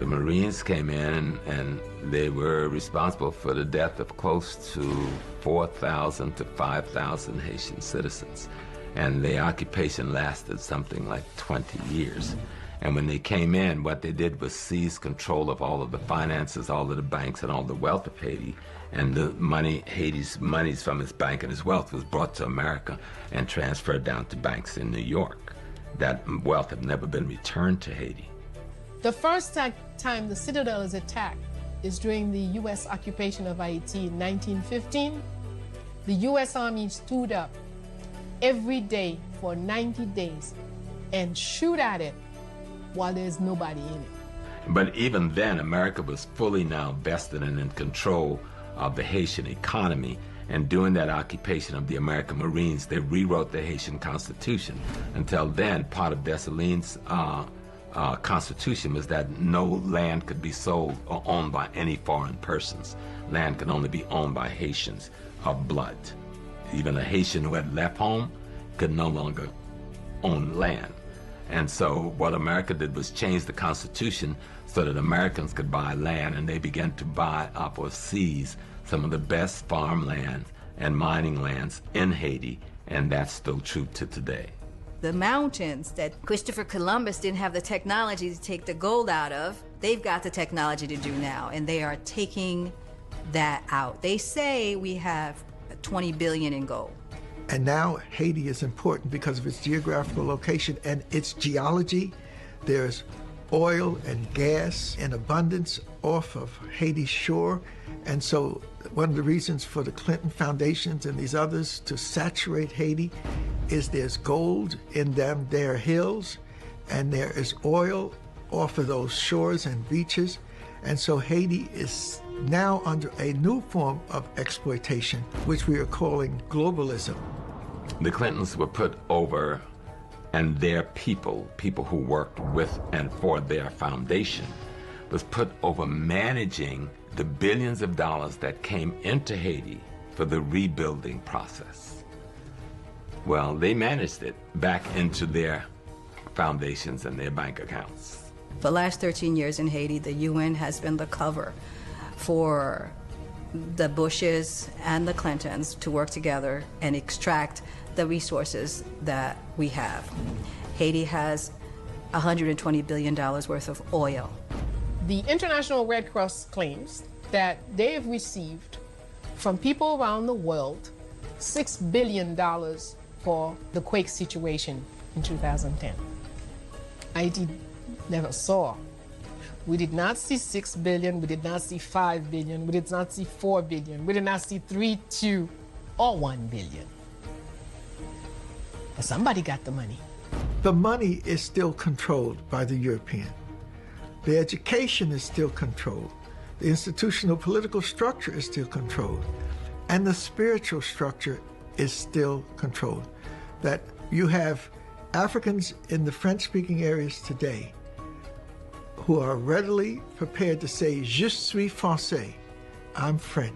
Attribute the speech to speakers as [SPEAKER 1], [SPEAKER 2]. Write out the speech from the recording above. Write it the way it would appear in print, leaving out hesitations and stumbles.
[SPEAKER 1] The Marines came in and they were responsible for the death of close to 4,000 to 5,000 Haitian citizens. And the occupation lasted something like 20 years. And when they came in, what they did was seize control of all of the finances, all of the banks, and all the wealth of Haiti. And the money, Haiti's monies from its bank and its wealth was brought to America and transferred down to banks in New York. That wealth had never been returned to Haiti.
[SPEAKER 2] The first time the Citadel is attacked is during the U.S. occupation of Haiti in 1915. The U.S. Army stood up every day for 90 days and shoot at it while there's nobody in it.
[SPEAKER 1] But even then, America was fully now vested and in control of the Haitian economy. And during that occupation of the American Marines, they rewrote the Haitian Constitution. Until then, part of Dessalines' Constitution was that no land could be sold or owned by any foreign persons. Land could only be owned by Haitians of blood. Even a Haitian who had left home could no longer own land. And so what America did was change the Constitution so that Americans could buy land, and they began to buy up or seize some of the best farmlands and mining lands in Haiti, and that's still true to today.
[SPEAKER 3] The mountains that Christopher Columbus didn't have the technology to take the gold out of, they've got the technology to do now, and they are taking that out. They say we have 20 billion in gold.
[SPEAKER 4] And now Haiti is important because of its geographical location and its geology. There's oil and gas in abundance off of Haiti's shore. And so one of the reasons for the Clinton Foundations and these others to saturate Haiti is there's gold in them, there are hills, and there is oil off of those shores and beaches. And so Haiti is now under a new form of exploitation, which we are calling globalism.
[SPEAKER 1] The Clintons were put over, and their people who worked with and for their foundation, was put over managing the billions of dollars that came into Haiti for the rebuilding process. Well, they managed it back into their foundations and their bank accounts.
[SPEAKER 3] For the last 13 years in Haiti, the UN has been the cover for the Bushes and the Clintons to work together and extract the resources that we have. Haiti has $120 billion worth of oil.
[SPEAKER 2] The International Red Cross claims that they have received from people around the world $6 billion for the quake situation in 2010. Haiti never saw. We did not see 6 billion, we did not see 5 billion, we did not see 4 billion, we did not see 3, 2, or 1 billion. But somebody got the money.
[SPEAKER 4] The money is still controlled by the European. The education is still controlled. The institutional political structure is still controlled. And the spiritual structure is still controlled. That you have Africans in the French-speaking areas today who are readily prepared to say, Je suis Français, I'm French.